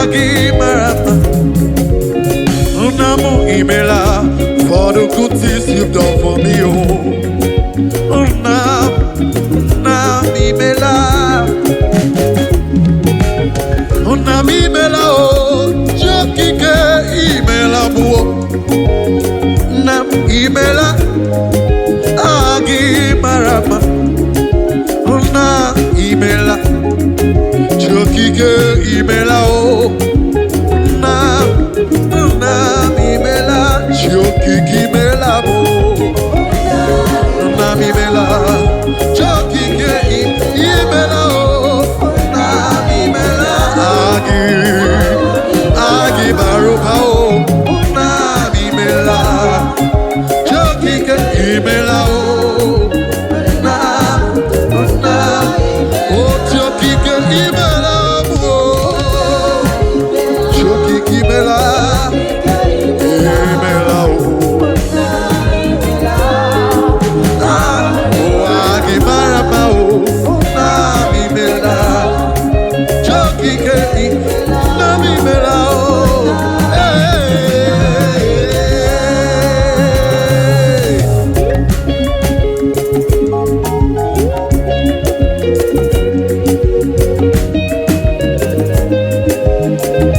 Agi Marama. Unamu Imela for the good things you've done for me. Unam Imela. Unam Imela Jokike Imela Buo. Unam Imela Agi Marama. Unam Imela Jokike Imela